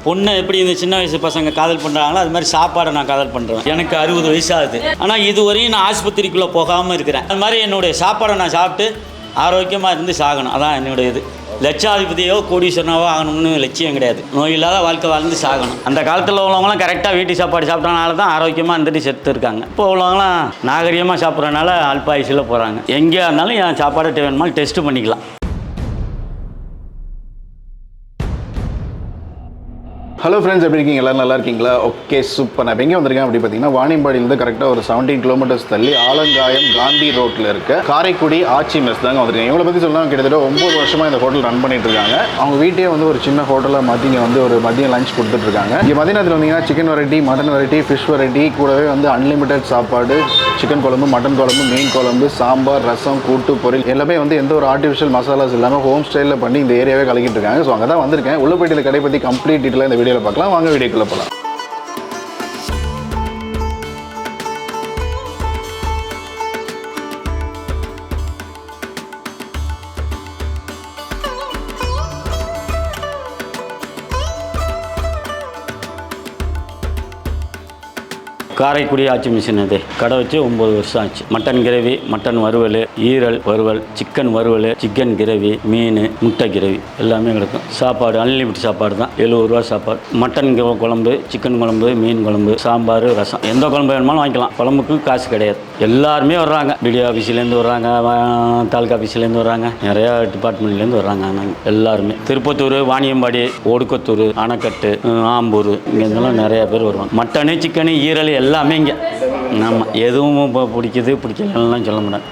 பொண்ணை எப்படி இந்த சின்ன வயசு பசங்க காதல் பண்ணுறாங்களோ அது மாதிரி சாப்பாடை நான் காதல் பண்ணுறேன். எனக்கு 60 வயசு ஆகுது. ஆனால் இதுவரையும் நான் ஆஸ்பத்திரிக்குள்ளே போகாமல் இருக்கிறேன். அது மாதிரி என்னுடைய சாப்பாடை நான் சாப்பிட்டு ஆரோக்கியமாக இருந்து சாகணும். அதான் என்னுடைய இது. லட்சாதிபதியோ கோடீஸ்வரனாவோ ஆகணும்னு லட்சியம் கிடையாது. நோய் இல்லாத வாழ்க்கை வாழ்ந்து சாகணும். அந்த காலத்தில் உள்ளவங்களாம் கரெக்டாக வீட்டு சாப்பாடு சாப்பிட்றனால தான் ஆரோக்கியமாக இருந்துட்டு செத்து இருக்காங்க. இப்போ உள்ளவங்களாம் நாகரிகமாக சாப்பிட்றனால அல்பாயுசில் போகிறாங்க. எங்கேயா இருந்தாலும் என் சாப்பாடு வேணுமாலும் டெஸ்ட்டு பண்ணிக்கலாம். ஹலோ ஃப்ரெண்ட்ஸ், எப்படி இருக்கீங்க? எல்லோரும் நல்லா இருக்கீங்களா? Okay, super. நான் எங்கே வந்திருக்கேன் அப்படி பார்த்தீங்கன்னா, வாணியம்பாடியிலேருந்து கரெக்டாக ஒரு 17 கிலோமீட்டர்ஸ் தள்ளி ஆலங்காயம் காந்தி ரோட்டில் இருக்க காரைக்குடி ஆச்சி மெஸ் தாங்க வந்திருக்கேன். இவங்களை பற்றி சொல்லலாம், கிட்டத்தட்ட 9 வருஷமாக இந்த ஹோட்டல் ரன் பண்ணிட்டு இருக்காங்க. அவங்க வீட்டையே வந்து ஒரு சின்ன ஹோட்டலாக மாற்றி இங்கே வந்து ஒரு மதியம் லஞ்ச் கொடுத்துட்ருக்காங்க. இங்கே மதியத்தில் வந்தீங்கன்னா chicken variety, mutton variety, fish variety, கூடவே வந்து அன்லிமிட்டட் சாப்பாடு, சிக்கன் குழம்பு, மட்டன் குழம்பு, மீன் குழம்பு, சாம்பார், ரசம், கூட்டு, பொரியல் எல்லாமே வந்து எந்த ஒரு ஆர்டிஃபிஷியல் மசாலாஸ் இல்லாமல் ஹோம் ஸ்டைலில் பண்ணி இந்த ஏரியாவே கலக்கிட்டு இருக்காங்க. ஸோ அங்கே தான் வந்திருக்கேன். உள்ள போய்ட்டு இந்த கடை பற்றி கம்ப்ளீட் டீட்டெயிலாக இந்த வீடியோவில் பார்க்கலாம். வாங்க வீடியோக்குள்ள போகலாம். காரைக்குடி ஆச்சி மிஷின் அது கடை வச்சு 9 வருஷம் ஆச்சு. மட்டன் கிரேவி, மட்டன் வறுவல், ஈரல் வறுவல், சிக்கன் வறுவல், சிக்கன் கிரேவி, மீன், முட்டை கிரேவி எல்லாமே கிடைக்கும். சாப்பாடு அன்லிமிட் சாப்பாடு தான். 70 ரூபா சாப்பாடு. மட்டன் குழம்பு, சிக்கன் குழம்பு, மீன் குழம்பு, சாம்பார், ரசம், எந்த குழம்பு வேணுமாலும் வாங்கிக்கலாம். குழம்புக்கு காசு கிடையாது. எல்லாருமே வர்றாங்க. பிடிஓ ஆஃபீஸ்லேருந்து வர்றாங்க, தாலுக்கா ஆஃபீஸ்லேருந்து வர்றாங்க, நிறையா டிபார்ட்மெண்ட்லேருந்து வர்றாங்க. எல்லாருமே திருப்பத்தூர், வாணியம்பாடி, ஒடுக்கத்தூர், அணைக்கட்டு, ஆம்பூர், இங்கே இதெல்லாம் நிறையா பேர் வருவாங்க. மட்டனு, சிக்கனு, ஈரல் எல்லாமே இங்கே. ஆமாம், எதுவும் இப்போ பிடிக்கலாம் சொல்ல முடியாது.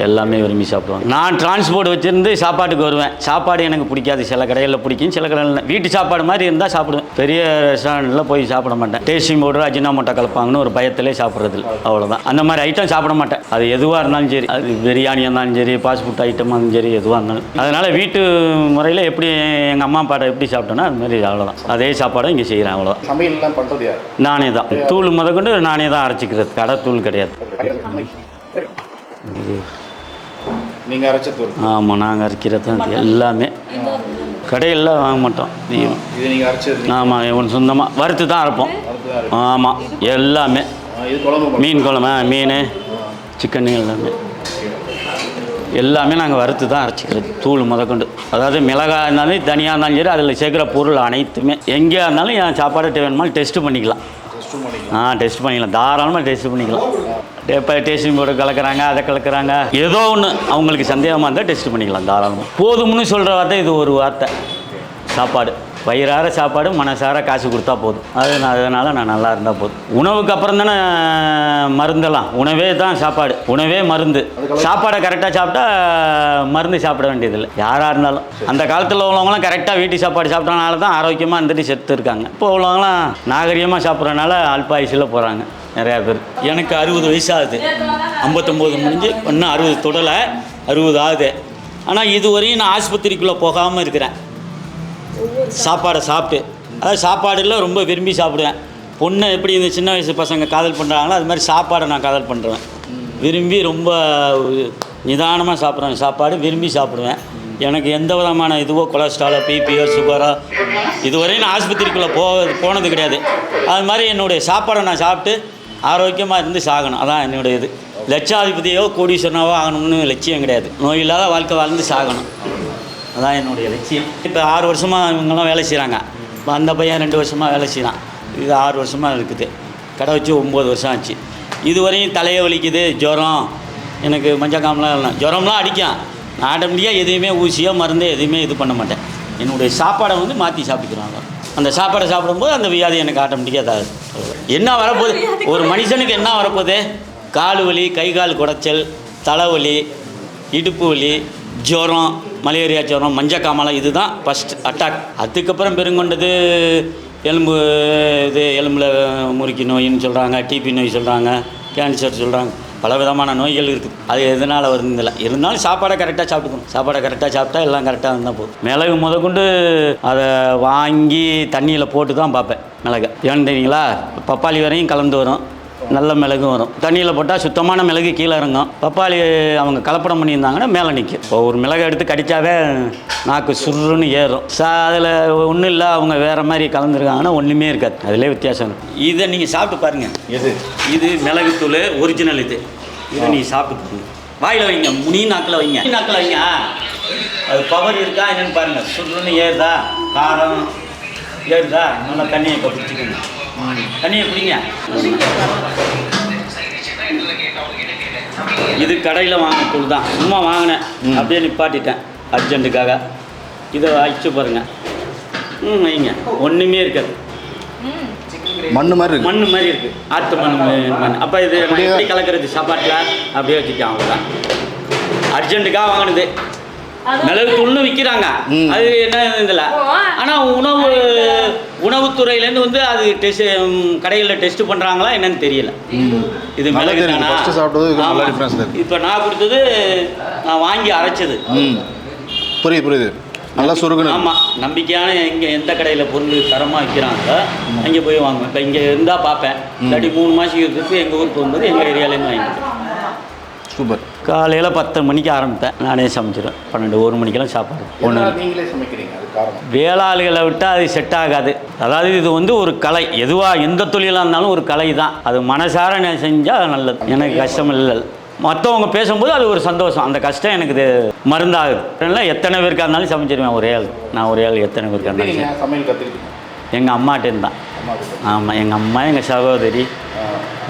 எல்லாமே விரும்பி சாப்பிடுவாங்க. நான் டிரான்ஸ்போர்ட் வச்சுருந்து சாப்பாட்டுக்கு வருவேன். சாப்பாடு எனக்கு பிடிக்காது. சில கடைகளில் பிடிக்கும், சில கடையில் வீட்டு சாப்பாடு மாதிரி இருந்தால் சாப்பிடுவேன். பெரிய ரெஸ்டாரண்ட்டில் போய் சாப்பிட மாட்டேன். டேஸ்டிங் பவுடர், அஜினாமோட்டோ கலப்பாங்கன்னு ஒரு பயத்திலே சாப்பிட்றது அவ்வளோதான். அந்த மாதிரி ஐட்டம் சாப்பிட மாட்டேன். அது எதுவாக இருந்தாலும் சரி, அது பிரியாணியாக இருந்தாலும் சரி, ஃபாஸ்ட் ஃபுட் ஐட்டமாக இருந்தாலும் சரி, எதுவாக இருந்தாலும். அதனால் வீட்டு முறையில் எப்படி எங்கள் அம்மா அப்பாட்ட எப்படி சாப்பிட்டோன்னா அது மாதிரி அவ்வளோதான். அதே சாப்பாடும் இங்கே செய்கிறேன். அவ்வளோதான். சமையல்லாம் பண்ணுறது யார்? நானே தான். தூள் முதற்கொண்டு நானே தான் அரைச்சிக்கிறது. கடை தூள் கிடையாது. நீங்கள் அரைச்ச தூள்? ஆமாம், நாங்கள் அரைக்கிறது தான் எல்லாமே. கடையில் வாங்க மாட்டோம். இது நீங்கள் அரைச்சது? ஆமாம், ஒன்று சொந்தமாக வறுத்து தான் அரைப்போம். ஆமாம், எல்லாமே. மீன் குழம்பு, மீன், சிக்கன் எல்லாமே நாங்கள் வறுத்து தான் அரைச்சிக்கிறது. தூள் முதற்கொண்டு. அதாவது மிளகாய் இருந்தாலும் தனியாக இருந்தாலும் சரி, அதில் சேர்க்குற பொருள் அனைத்துமே எங்கேயா இருந்தாலும் என் சாப்பாடு வேணுமாலும் டெஸ்ட்டு பண்ணிக்கலாம். டெஸ்ட் பண்ணிக்கலாம். தாராளமாக டெஸ்ட் பண்ணிக்கலாம். இப்போ டேஸ்டிங் பவுடர் கலக்கிறாங்க, அதை கலக்கிறாங்க, ஏதோ ஒன்று அவங்களுக்கு சந்தேகமாக இருந்தால் டெஸ்ட் பண்ணிக்கலாம் தாராளமாக. போதும்னு சொல்கிற வார்த்தை இது ஒரு வார்த்தை. சாப்பாடு வயிறார சாப்பாடு, மனசார காசு கொடுத்தா போதும். அதனால் நான் நல்லா இருந்தால் போதும். உணவுக்கு அப்புறம் தானே மருந்தெல்லாம். உணவே தான் சாப்பாடு, உணவே மருந்து. சாப்பாடை கரெக்டாக சாப்பிட்டா மருந்து சாப்பிட வேண்டியதில்லை யாராக இருந்தாலும். அந்த காலத்தில் உள்ளவங்களாம் கரெக்டாக வீட்டு சாப்பாடு சாப்பிட்றனால தான் ஆரோக்கியமாக இருந்துட்டு செத்து இருக்காங்க. இப்போ உள்ளவங்களாம் நாகரிகமாக சாப்பிட்றனால அல்பாயுசில் போகிறாங்க நிறையா பேர். எனக்கு 60 வயசு ஆகுது. 59 முடிஞ்சு இன்னும் 60 தொடலை, 60 ஆகுது. ஆனால் இதுவரையும் நான் ஆஸ்பத்திரிக்குள்ளே போகாமல் இருக்கிறேன். சாப்பாடை சாப்பிட்டு, அதாவது சாப்பாடுல ரொம்ப விரும்பி சாப்பிடுவேன். பொண்ணை எப்படி இந்த சின்ன வயசு பசங்க காதல் பண்ணுறாங்களோ அது மாதிரி சாப்பாடை நான் காதல் பண்ணுறேன். விரும்பி ரொம்ப நிதானமாக சாப்பிட்றேன். சாப்பாடு விரும்பி சாப்பிடுவேன். எனக்கு எந்த விதமான இதுவோ கொலஸ்ட்ராலோ, பிபிஓ, சுகரோ இதுவரையும் நான் ஆஸ்பத்திரிக்குள்ளே போனது கிடையாது. அது மாதிரி என்னுடைய சாப்பாடை நான் சாப்பிட்டு ஆரோக்கியமாக இருந்து சாகணும். அதான் என்னுடைய இது. லட்சாதிபதியோ கோடீஸ்வரனாவோ ஆகணும்னு லட்சியம் கிடையாது. நோய் இல்லாத வாழ்க்கை வாழ்ந்து சாகணும். அதான் என்னுடைய லட்சியம். இப்போ 6 வருஷமாக இவங்கெல்லாம் வேலை செய்கிறாங்க. இப்போ அந்த பையன் 2 வருஷமாக வேலை செய்கிறான். இது 6 வருஷமாக இருக்குது. கடை வச்சு 9 வருஷம் ஆச்சு. இதுவரையும் தலையை வலிக்குது, ஜுரம், எனக்கு மஞ்சக்காமலாம் இல்லை. ஜுரம்லாம் அடிக்கும். நான் ஆட்டோமேட்டிக்காக எதுவுமே ஊசியோ மருந்தோ எதுவுமே இது பண்ண மாட்டேன். என்னுடைய சாப்பாடை வந்து மாற்றி சாப்பிட்டுக்கிறாங்க. அந்த சாப்பாடை சாப்பிடும்போது அந்த வியாதி எனக்கு ஆட்டோமேட்டிக்காக தான். என்ன வரப்போகுது? ஒரு மனுஷனுக்கு என்ன வரப்போகுது? கால் வலி, கை கால் குடைச்சல், தலைவலி, இடுப்பு வலி, ஜுரம், மலேரியா ஜுரம், மஞ்சக்காமலை, இதுதான் ஃபஸ்ட் அட்டாக். அதுக்கப்புறம் பெருங்கொண்டது எலும்பு, இது எலும்பில் முறுக்கி நோயின்னு சொல்கிறாங்க, டிபி நோய் சொல்கிறாங்க, கேன்சர் சொல்கிறாங்க, பல விதமான நோய்கள் இருக்குது. அது எதனால் வருதுன்னு இருந்தாலும் சாப்பாடை கரெக்டாக சாப்பிட்டுக்கணும். சாப்பாடை கரெக்டாக சாப்பிட்டா எல்லாம் கரெக்டாக இருந்தால் போதும். மிளகு முதற்கொண்டு அதை வாங்கி தண்ணியில் போட்டு தான் பார்ப்பேன். மிளகு ஏன்னு தெரியுங்களா? பப்பாளி வரையும் கலந்து வரும். நல்ல மிளகு வரும். தண்ணியில் போட்டால் சுத்தமான மிளகு கீழே இறங்கும். பப்பாளி அவங்க கலப்படம் பண்ணியிருந்தாங்கன்னா மேலே நிற்கும். இப்போ ஒரு மிளகை எடுத்து கடித்தாவே நாக்கு சுருன்னு ஏறும். அதில் ஒன்றும் இல்லை, அவங்க வேறு மாதிரி கலந்துருக்காங்கன்னா ஒன்றுமே இருக்காது. அதிலே வித்தியாசம் இருக்கும். இதை நீங்கள் சாப்பிட்டு பாருங்கள். இது மிளகுத்தூள் ஒரிஜினல். இதை நீங்கள் சாப்பிட்டு பாருங்கள். வாயில் வைங்க, நாக்கில் வைங்க. அது பவர் இருக்கா என்னென்னு பாருங்கள். சுருன்னு ஏறுதா, காரம் ஏறுதா. நல்லா தண்ணியை இப்போ பிடிச்சிக்கோங்க. தண்ணியை பிடிங்க. இது கடையில் வாங்கின தூள் தான், சும்மா வாங்கினேன், அப்படியே நிப்பாட்டிட்டேன் அர்ஜென்ட்டுக்காக. இதை அடிச்சு பாருங்கள். வைங்க, ஒன்றுமே இருக்காது. மண்ணு மாதிரி இருக்குது, ஆற்று மண். அப்போ இது எப்படி கலக்கிறது? சாப்பாட்டில் அப்படியே வச்சுட்டேன். அவ்வளோதான். அர்ஜென்ட்டுக்காக வாங்கினது. மிளகு தூள்னு விற்கிறாங்க, அது என்ன இதில். ஆனால் உணவுத்துறையிலேருந்து வந்து அது கடைகளில் டெஸ்ட் பண்ணுறாங்களா என்னன்னு தெரியல. இது மிளகு தானா? இப்போ நான் கொடுத்தது நான் வாங்கி அரைச்சது. புரியுது. நல்லா சுருக்கணும். ஆமாம், நம்பிக்கையான எந்த கடையில் பொருள் தரமாக விற்கிறாங்களோ அங்கே போய் வாங்குவேன். இப்போ இங்கே இருந்தால் பார்ப்பேன். இல்லாட்டி 3 மாதத்துக்கு இருக்கிறது எங்கள் ஊருக்கு போகும்போது எங்கள் ஏரியாலேருந்து வாங்கிட்டேன். சூப்பர். காலையில் 10 மணிக்கு ஆரம்பித்தேன். நானே சமைச்சிடுவேன். 12-1 மணிக்கெல்லாம் சாப்பாடு. நீங்களே சமைக்கிறீங்க? அது காரணம் வேளாளிகளை விட்டால் அது செட் ஆகாது. அதாவது இது வந்து ஒரு கலை. எதுவாக எந்த தொழிலாக இருந்தாலும் ஒரு கலை தான். அது மனசார செஞ்சால் நல்லது. எனக்கு கஷ்டம் இல்லை. மற்றவங்க பேசும்போது அது ஒரு சந்தோஷம். அந்த கஷ்டம் எனக்கு மருந்தாகுது. எத்தனை பேருக்காக இருந்தாலும் சமைச்சிருவேன். நான் ஒரே ஆள் எத்தனை பேருக்காக இருந்தாலும் சமையல் கற்றுக்கிட்டேன். எங்கள் அம்மாட்டேருந்து தான். ஆமாம், எங்கள் அம்மா, எங்கள்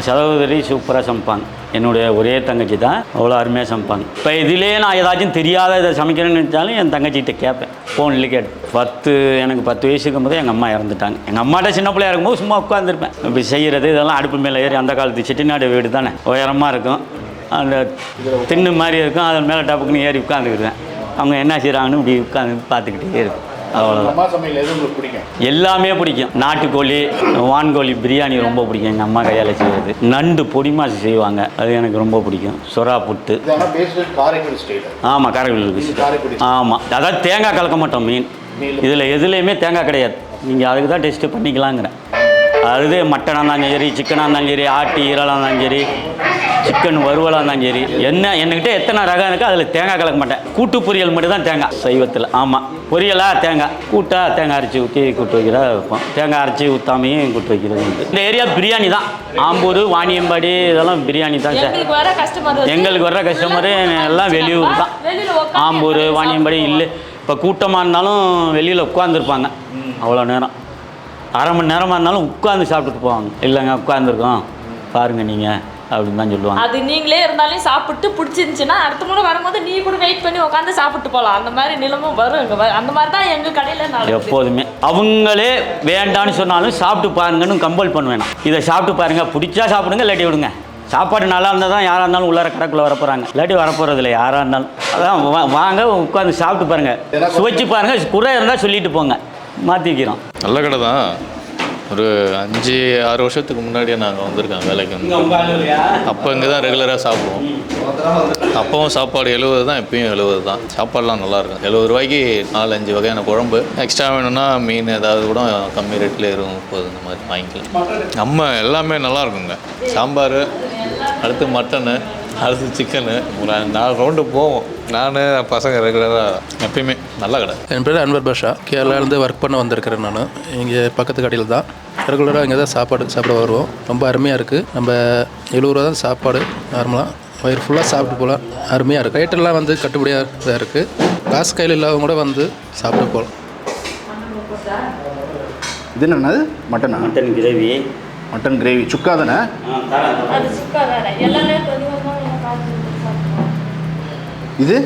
சகோதரி சூப்பராக சமைப்பாங்க. என்னுடைய ஒரே தங்கச்சி தான், அவ்வளோ அருமையாக சமைப்பாங்க. இப்போ இதிலே நான் ஏதாச்சும் தெரியாத இதை சமைக்கிறேன்னு நினச்சாலும் என் தங்கச்சிகிட்ட கேட்பேன். ஃபோன்லேயே கேட்டு எனக்கு 10 வயசு இருக்கும்போது எங்கள் அம்மா இறந்துட்டாங்க. எங்கள் அம்மாட்ட சின்ன பிள்ளையா இருக்கும்போது சும்மா உட்காந்துருப்பேன். இப்படி செய்கிறது இதெல்லாம் அடுப்பு மேலே ஏறி, அந்த காலத்து செட்டிநாடு வீடு தானே, உயரமாக இருக்கும். அந்த தின்னு மாதிரி இருக்கும். அதன் மேலே டப்புக்குன்னு ஏறி உட்காந்துக்கிடுவேன். அவங்க என்ன செய்கிறாங்கன்னு இப்படி உட்காந்து பார்த்துக்கிட்டே இருக்கும். அவ்வளோதான். எல்லாமே பிடிக்கும். நாட்டுக்கோழி, வான்கோழி பிரியாணி ரொம்ப பிடிக்கும். எங்கள் அம்மா கையால் செய்வது. நண்டு பொடி மாசு செய்வாங்க, அது எனக்கு ரொம்ப பிடிக்கும். சொரா புட்டு. ஆமாம், காரைக்குடி. ஆமாம், அதாவது தேங்காய் கலக்க மாட்டோம். மீன் இதில் எதுலேயுமே தேங்காய் கிடையாது. நீங்கள் அதுக்கு தான் டெஸ்ட்டு பண்ணிக்கலாங்கிறேன். அது மட்டனாக இருந்தாலும் சரி, சிக்கனாக இருந்தாலும் சரி, ஆட்டு ஈரலாக இருந்தாலும் சரி, சிக்கன் வறுவலாக இருந்தாலும் சரி, என்கிட்ட எத்தனை ரகம் இருக்குது அதில் தேங்காய் கலக்க மாட்டேன். கூட்டு பொரியல் மட்டும் தான் தேங்காய் சைவத்தில். ஆமாம், பொரியலாக தேங்காய், கூட்டாக தேங்காய் அரைச்சி ஊற்றி கூட்டு வைக்கிறதா வைப்போம். தேங்காய் அரைச்சி ஊற்றாமையும் கூட்டு வைக்கிறது உண்டு. இந்த ஏரியா பிரியாணி தான். ஆம்பூர், வாணியம்பாடி இதெல்லாம் பிரியாணி தான் சார். எங்களுக்கு வர்ற கஸ்டமரு எல்லாம் வெளியூர் தான். ஆம்பூர், வாணியம்பாடி இல்லை. இப்போ கூட்டமாக இருந்தாலும் வெளியில் உட்காந்துருப்பாங்க. அவ்வளோ நேரம், அரை மணி நேரமாக இருந்தாலும் உட்காந்து சாப்பிட்டுட்டு போவாங்க. இல்லைங்க உட்காந்துருக்கோம் பாருங்கள் நீங்கள் அப்படின்னு தான் சொல்லுவாங்க. அது நீங்களே இருந்தாலும் சாப்பிட்டு பிடிச்சிருந்துச்சுன்னா அடுத்த முறை வரும்போது நீ கூட வெயிட் பண்ணி உட்காந்து சாப்பிட்டு போகலாம். அந்த மாதிரி நிலமும் வரும். அந்த மாதிரி தான் எங்கள் கடையில் எப்போதுமே. அவங்களே வேண்டான்னு சொன்னாலும் சாப்பிட்டு பாருங்கன்னு கம்பல் பண்ணுவேன். இதை சாப்பிட்டு பாருங்கள், பிடிச்சா சாப்பிடுங்க, இல்லாட்டி விடுங்க. சாப்பாடு நல்லா இருந்தால் தான் யாராக இருந்தாலும் உள்ளார கடைக்குள்ளே வரப்போகிறாங்க, இல்லாட்டி வரப்போகிறதில்ல யாராக இருந்தாலும். அதான் வாங்க, உட்காந்து சாப்பிட்டு பாருங்கள், சுவைச்சு பாருங்கள். குறை இருந்தால் சொல்லிட்டு போங்க, மாற்றி வைக்கிறோம். நல்ல கடை தான். ஒரு 5-6 வருஷத்துக்கு முன்னாடியே நாங்கள் வந்திருக்கோம் வேலைக்கு வந்து. அப்போ இங்கே தான் ரெகுலராக சாப்பிடுவோம். அப்போவும் சாப்பாடு 70 தான், இப்பயும் 70 தான். சாப்பாடுலாம் நல்லாயிருக்கும். 70 ரூபாய்க்கு 4-5 வகையான குழம்பு. எக்ஸ்ட்ரா வேணும்னா மீன் ஏதாவது கூட கம்மி ரேட்டில் 30 இந்த மாதிரி வாங்கிக்கலாம். நம்ம எல்லாமே நல்லாயிருக்குங்க. சாம்பார், அடுத்து மட்டனு, அடுத்து சிக்கனு. ஒரு 4 ரவுண்டு போவோம். நான் பசங்க ரெகுலராக எப்பயுமே நல்ல கடை. என் பேர் அன்வர் பாஷா. கேரளாவிலேருந்து ஒர்க் பண்ண வந்திருக்கிறேன். நான் இங்கே பக்கத்து கடையில் தான் ரெகுலராக இங்கே தான் சாப்பிட வருவோம். ரொம்ப அருமையாக இருக்குது. நம்ம 70 ரூபா தான் சாப்பாடு. நார்மலாக வயிறு ஃபுல்லாக சாப்பிட்டு போகலாம். அருமையாக இருக்குது. ரேட்டெல்லாம் வந்து கட்டுப்படியாக தான் இருக்குது. காசு கையில் இல்லாதவங்க கூட வந்து சாப்பிட்டு போகலாம். இது என்னது? மட்டனா? Mutton gravy. Mutton gravy chukka தானே? இது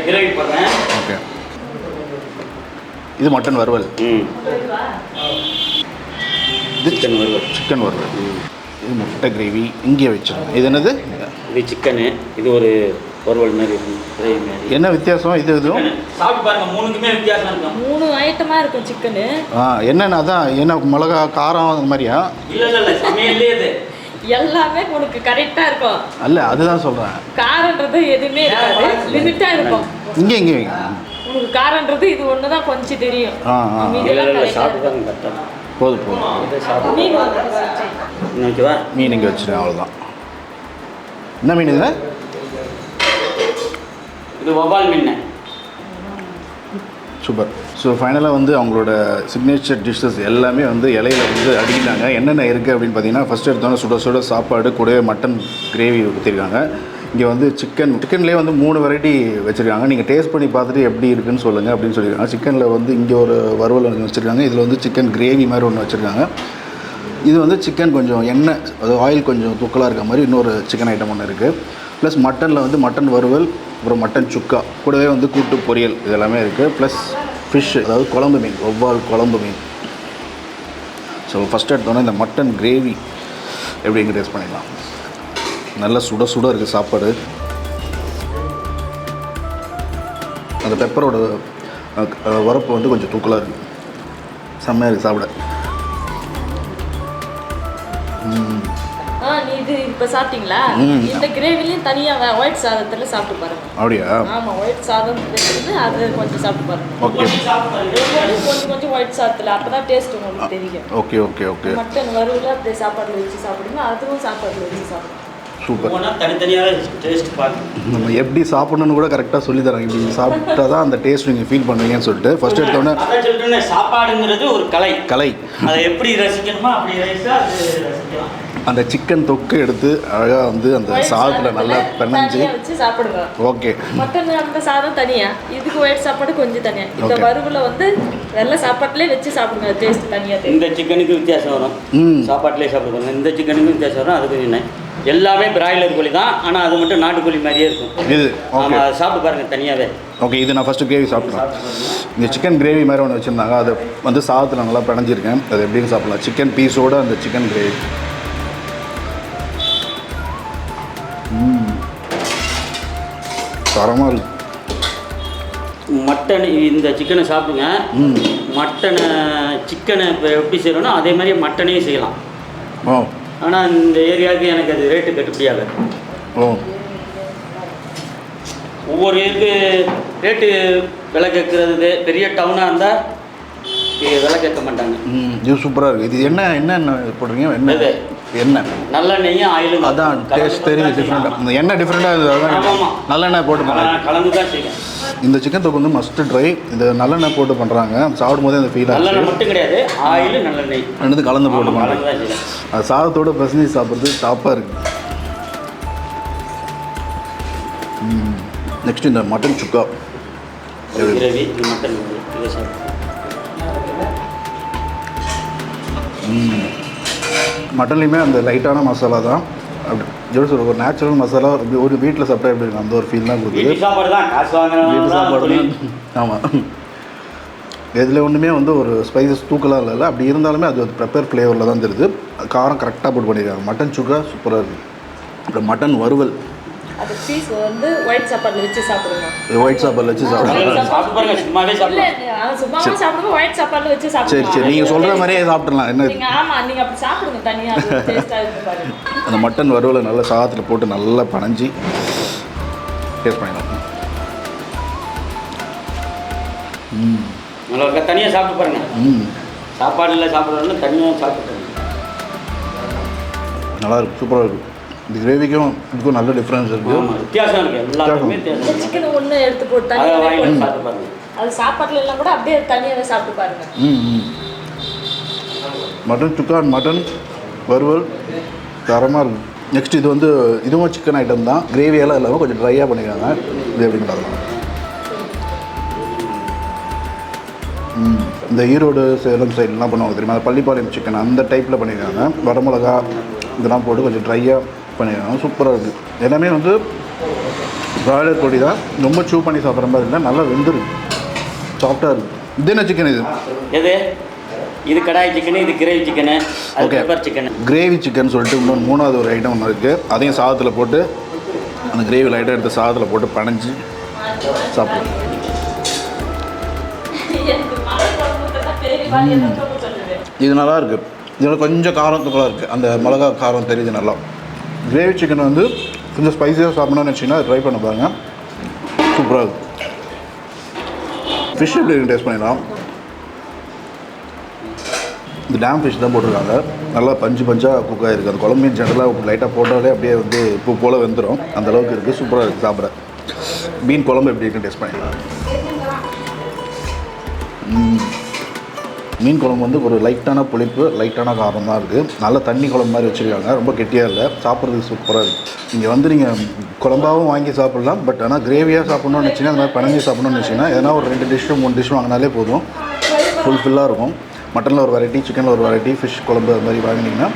கிரேவி போடுறேன். ஓகே. இது மட்டன் வறுவல். இது சிக்கன் வறுவல். இது முட்டை கிரேவி இங்கே வச்சிருக்கேன். இது என்னது? இது சிக்கனு. இது ஒரு வறுவல் மாதிரி இருக்கும், கிரேவி மாதிரி. என்ன வித்தியாசம்? இதுவும் சாப்பிட்டு பாருங்க, 3க்குமே வித்தியாசம் இருக்கும். 3 ஐட்டமாக இருக்கும் சிக்கனு. என்னென்ன அதான் என்ன மிளகா காரம் அந்த மாதிரியா? இல்லை சமையல்லே இது எல்லாமே உனக்கு கரெக்டாக இருக்கும். அல்ல, அதுதான் சொல்கிறேன். காரன்றது எதுவுமே இருக்காது, லிமிட்டாக இருக்கும். இங்கே உனக்கு காரன்றது இது ஒன்று தான் கொஞ்சம் தெரியும். சாப்பிட்டு போதும். மீன் ஓகேவா? மீன் இங்கே வச்சுருக்கேன், அவ்வளோதான். என்ன மீன் இது? இது வவ்வால் மீன். சூப்பர். ஸோ ஃபைனலாக வந்து அவங்களோட சிக்னேச்சர் டிஷ்ஷஸ் எல்லாமே வந்து இலையில வந்து அடிக்கிட்டாங்க. என்னென்ன இருக்குது அப்படின்னு பார்த்தீங்கன்னா, ஃபஸ்ட்டு எடுத்தோன்னே சுட சுட சாப்பாடு கூடவே மட்டன் கிரேவி ஊற்றிருக்காங்க. இங்கே வந்து சிக்கன்லேயே வந்து 3 வெரைட்டி வச்சுருக்காங்க. நீங்கள் டேஸ்ட் பண்ணி பார்த்துட்டு எப்படி இருக்குன்னு சொல்லுங்கள் அப்படின்னு சொல்லியிருக்காங்க. சிக்கனில் வந்து இங்கே ஒரு வறுவல் ஒன்று வச்சுருக்காங்க. இதில் வந்து சிக்கன் கிரேவி மாதிரி ஒன்று வச்சுருக்காங்க. இது வந்து சிக்கன் கொஞ்சம் எண்ணெய், அது ஆயில் கொஞ்சம் தூக்கலாக இருக்க மாதிரி இன்னொரு சிக்கன் ஐட்டம் ஒன்று இருக்குது. ப்ளஸ் மட்டனில் வந்து மட்டன் வறுவல், அப்புறம் மட்டன் சுக்கா, கூடவே வந்து கூட்டு பொரியல் இதெல்லாமே இருக்குது. ப்ளஸ் ஃபிஷ், அதாவது குழம்பு மீன், வவ்வால் குழம்பு மீன். ஸோ ஃபஸ்ட் எடுத்தோன்னே இந்த மட்டன் கிரேவி எப்படிங்க டேஸ்ட் பண்ணிடலாம். நல்லா சுட சுட இருக்குது சாப்பாடு. அந்த பெப்பரோட வரப்பு வந்து கொஞ்சம் தூக்கலாக இருக்குது. செம்மையாக இருக்குது சாப்பிட. நீ இது இப்போ சாப்பிட்டீங்களா? இந்த கிரேவிலையும் தனியாக ஒயிட் சாதத்தில் சாப்பிட்டு பாருங்க. அப்படியா? ஆமாம், ஒயிட் சாதம் வச்சுருந்து அது கொஞ்சம் சாப்பிட்டு பாருங்க. ஓகே. கொஞ்சம் ஒயிட் சாதத்தில், அப்போ தான் டேஸ்ட் உங்களுக்கு தெரியும். Okay okay okay. மட்டன் வறுவல அப்படியே சாப்பாட்டில் வச்சு சாப்பிடுங்க, அதுவும் சாப்பாட்டில் வச்சு சாப்பிடுங்க. சூப்பர். தனித்தனியாக டேஸ்ட் பார்த்து நம்ம எப்படி சாப்பிடணும்னு கூட கரெக்டாக சொல்லி தராங்க. இப்படி சாப்பிட்டா தான் அந்த டேஸ்ட் நீங்கள் ஃபீல் பண்ணுவீங்கன்னு சொல்லிட்டு ஃபஸ்ட் எடுத்தோடனே சாப்பாடுங்கிறது ஒரு கலை. அதை எப்படி ரசிக்கணுமோ அப்படி ரசிச்சா அது ரசிக்கலாம். அந்த சிக்கன் தொக்கு எடுத்து அழகாக வந்து அந்த சாதத்தில் நல்லா பிணைஞ்சு வச்சு சாப்பிடுங்க. ஓகே. மட்டன் அந்த சாதம் தனியாக, இதுக்கு ஒயிட் சாப்பாடு கொஞ்சம் தனியாக. இந்த வறுவலை வந்து வெள்ளை சாப்பாட்டிலே வச்சு சாப்பிடுங்க, டேஸ்ட் தனியாக. இந்த சிக்கனுக்கு வித்தியாசம் வரும், சாப்பாட்டிலே சாப்பிடுவாங்க. இந்த சிக்கனுக்கு வித்தியாசம் வரும், அது கொஞ்சம் எல்லாமே பிராய்லர் கோழி தான், ஆனால் அது மட்டும் நாட்டுக்கோழி மாதிரியே இருக்கும். இது ஆமாம், அதை சாப்பிட்டு பாருங்கள் தனியாகவே. ஓகே. இது நான் ஃபஸ்ட்டு கிரேவி சாப்பிட்றேன். இந்த சிக்கன் கிரேவி மாதிரி ஒன்று வச்சுருந்தாங்க, அதை வந்து சாதத்தில் நல்லா பிணைஞ்சிருக்கேன். அது எப்படின்னு சாப்பிட்லாம். சிக்கன் பீஸோடு அந்த சிக்கன் கிரேவி. தரமாக இருக்கு. மட்டன் இந்த சிக்கனை சாப்பிடுங்க. சிக்கனை இப்போ எப்படி செய்யணும்னா அதே மாதிரி மட்டனையும் செய்யலாம். ஓ. ஆனால் இந்த ஏரியாவுக்கு எனக்கு அது ரேட்டு கட்டுப்படியாகுது. ஓ. ஒவ்வொரு இதுக்கு ரேட்டு விலை கேட்குறது, பெரிய டவுனாக இருந்தால் விலை கேட்க மாட்டாங்க. இது சூப்பராக இருக்குது. இது என்ன போடுறீங்க? எண்ணெய் நல்லெண்ணெயும் ஆயிலும் அதான் டேஸ்ட் தெரியுது. டிஃப்ரெண்ட்டாக இந்த எண்ணெய் டிஃப்ரெண்ட்டாக இருக்குது. நல்லெண்ணெய் போட்டு பண்ணுறாங்க, கலந்து தான் செய்யும். இந்த சிக்கன் தொக்கு வந்து மஸ்ட் ட்ரை. இந்த நல்லெண்ணெய் போட்டு பண்ணுறாங்க. சாப்பிடும் போதே அந்த ஃபீல் ஆகுது. நல்லெண்ணெய் மட்டும் கிடையாது, ஆயில் நல்லெண்ணெய் ரெண்டு கலந்து போட்டு பண்ணுறாங்க. அது சாதத்தோடு பசங்க சாப்பிட்றது டாப்பாக இருக்குது. நெக்ஸ்ட் இந்த மட்டன் சுக்கா கிரேவி, மட்டன் மட்டன்லேயுமே அந்த லைட்டான மசாலா தான். அப்படி எப்படி சொல்ற, ஒரு நேச்சுரல் மசாலா. அப்படி ஒரு வீட்டில் சாப்பிட்டா எப்படி இருக்கும் அந்த ஒரு ஃபீல் தான் கொடுக்குது. வீட்டு சாப்பாடு தான். ஆமாம். இதில் ஒன்றுமே வந்து ஒரு ஸ்பைசஸ் தூக்கலாக இல்லை. அப்படி இருந்தாலுமே அது ஒரு ப்ரெப்பர் ஃப்ளேவரில் தான் தெரியுது. காரம் கரெக்டாக போட்டு பண்ணியிருக்காங்க. மட்டன் சுக்கா சூப்பராக இருக்குது. அப்புறம் மட்டன் வறுவல், அது பீஸ் வந்து ஒயிட் சாப்பாட்டில் வச்சு சாப்பிடுங்க. ஒயிட் சாப்பாட்டில் வச்சு சாப்பிடுங்க. சும்மாவே சாப்பிடுங்க, ஒயிட் சாப்பாட்டில் வச்சு சாப்பிடுங்க. சரி நீங்கள் சொல்கிற மாதிரியே சாப்பிட்றலாம். என்ன ஆமாம், நீங்கள் அப்படி சாப்பிடுங்க தனியாக, டேஸ்ட்டாக இருக்கு பாருங்க. அந்த மட்டன் வறுவலை நல்லா சாதத்தில் போட்டு நல்லா பனைஞ்சி டேஸ்ட் பண்ணிடலாம். நல்லா தனியாக சாப்பிட்டு பாருங்கள். சாப்பாடில் சாப்பிட்றதுல தனியாக சாப்பிட்டு நல்லா இருக்குது, சூப்பராக இருக்குது. இந்த கிரேவிக்கும் இதுக்கும் நல்ல டிஃப்ரென்ஸ் இருக்குது. வித்தியாசம் இருக்குது. எல்லாருக்குமே இந்த சிக்கன் ஒன்று எடுத்து போட்டு தனியாக சாப்பிட்டு பாருங்க. அது சாப்பாட்டில் எல்லாம் கூட அப்படியே தனியாகவே சாப்பிட்டு பாருங்க. மட்டன் சுக்கா, மட்டன் வறுவல் தரமாக இருக்குது. நெக்ஸ்ட் இது வந்து இதுவும் சிக்கன் ஐட்டம் தான். கிரேவியெல்லாம் இல்லாமல் கொஞ்சம் ட்ரையாக பண்ணிக்கிறாங்க. இது எப்படின்னு பார்க்கலாம். இந்த ஈரோடு சேலம் சைட்லாம் பண்ணுவாங்க தெரியுமா, பள்ளிப்பாளையம் சிக்கன் அந்த டைப்பில் பண்ணியிருக்காங்க. வரமிளகா இதெல்லாம் போட்டு கொஞ்சம் ட்ரையாக பண்ணியிருக்காங்க. சூப்பராக இருக்குது. எல்லாமே வந்து பிராய்லர் கோழி தான். ரொம்ப சூ பண்ணி சாப்பிட்ற மாதிரி இல்லை, நல்லா வெந்துருக்கு, சாஃப்டாக இருக்குது. இது என்ன சிக்கன்? இது இது கடாய் சிக்கனு, இது கிரேவி சிக்கனு, அது பெப்பர் சிக்கனு. கிரேவி சிக்கன் சொல்லிட்டு இன்னொன்று மூணாவது ஒரு ஐட்டம் ஒன்று இருக்குது. அதையும் சாதத்தில் போட்டு அந்த கிரேவி லைட்டாக எடுத்து சாதத்தில் போட்டு பனைஞ்சி சாப்பிடுவோம். இது நல்லா இருக்குது. இதில் கொஞ்சம் காரம் தூக்கலாக இருக்குது. அந்த மிளகா காரம் தெரியுது நல்லா. கிரேவி சிக்கன் வந்து கொஞ்சம் ஸ்பைஸியாக சாப்பிடணும்னு வச்சிங்கன்னா ட்ரை பண்ண பாருங்க, சூப்பராக இருக்குது. ஃபிஷ் எப்படி டேஸ்ட் பண்ணிடலாம். இந்த டேம் ஃபிஷ் தான் போட்டிருக்காங்க. நல்லா பஞ்சாக குக் ஆகிருக்கு. அந்த குழம்பு மீன் ஜென்ரலாக லைட்டாக போட்டாலே அப்படியே வந்து பூ போல் வெந்துடும். அந்தளவுக்கு இருக்குது. சூப்பராக இருக்குது சாப்பிட. மீன் குழம்பு எப்படி இருக்குன்னு டேஸ்ட் பண்ணிக்கலாம். மீன் குழம்பு வந்து ஒரு லைட்டான புளிப்பு, லைட்டான காரம் தான் இருக்குது. நல்ல தண்ணி குழம்பு மாதிரி வச்சுருக்காங்க. ரொம்ப கெட்டியாக இல்லை. சாப்பிட்றதுக்கு சூப்பராக இருக்குது. இங்கே வந்து நீங்கள் குழம்பாகவும் வாங்கி சாப்பிட்லாம். பட் ஆனால் கிரேவியாக சாப்பிட்ணுன்னு வச்சிங்கன்னா, அந்த மாதிரி பனஞ்சி சாப்பிட்ணுன்னு வச்சிங்கன்னா எதனா ஒரு 2 டிஷ்ஷு 3 டிஷ் வாங்கினாலே போதும். ஃபுல்ஃபில்லாக இருக்கும். மட்டனில் ஒரு வெரைட்டி, சிக்கனில் ஒரு வெரைட்டி, ஃபிஷ் குழம்பு அது மாதிரி வாங்கினீங்கன்னா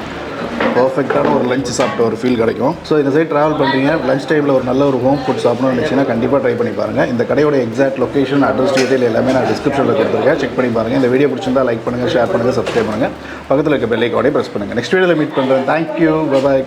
பர்ஃபெக்டான ஒரு லஞ்ச் சாப்பிட்ட ஒரு ஃபீல் கிடைக்கும். ஸோ இந்த சைட் ட்ராவல் பண்ணுறீங்க, லஞ்ச் டைமில் ஒரு நல்ல ஒரு ஹோம் ஃபுட் சாப்பிடணும்னு நினச்சிங்கன்னா கண்டிப்பாக ட்ரை பண்ணி பாருங்கள். இந்த கடையோட எக்ஸாக்ட் லொக்கேஷன், அட்ரஸ், டீட்டெயில் எல்லாமே நான் டிஸ்கிரிப்ஷனில் கொடுத்துருக்கேன். செக் பண்ணி பாருங்கள். இந்த வீடியோ பிடிச்சிருந்தா லைக் பண்ணுங்கள், ஷேர் பண்ணுங்கள், சப்ஸ்கிரைப் பண்ணுங்கள். பக்கத்தில் இருக்க பெல் ஐக்கானே ப்ரெஸ் பண்ணுங்கள். நெக்ஸ்ட் வீடியோவில் மீட் பண்ணுறேன். தேங்க்யூ, பாய்.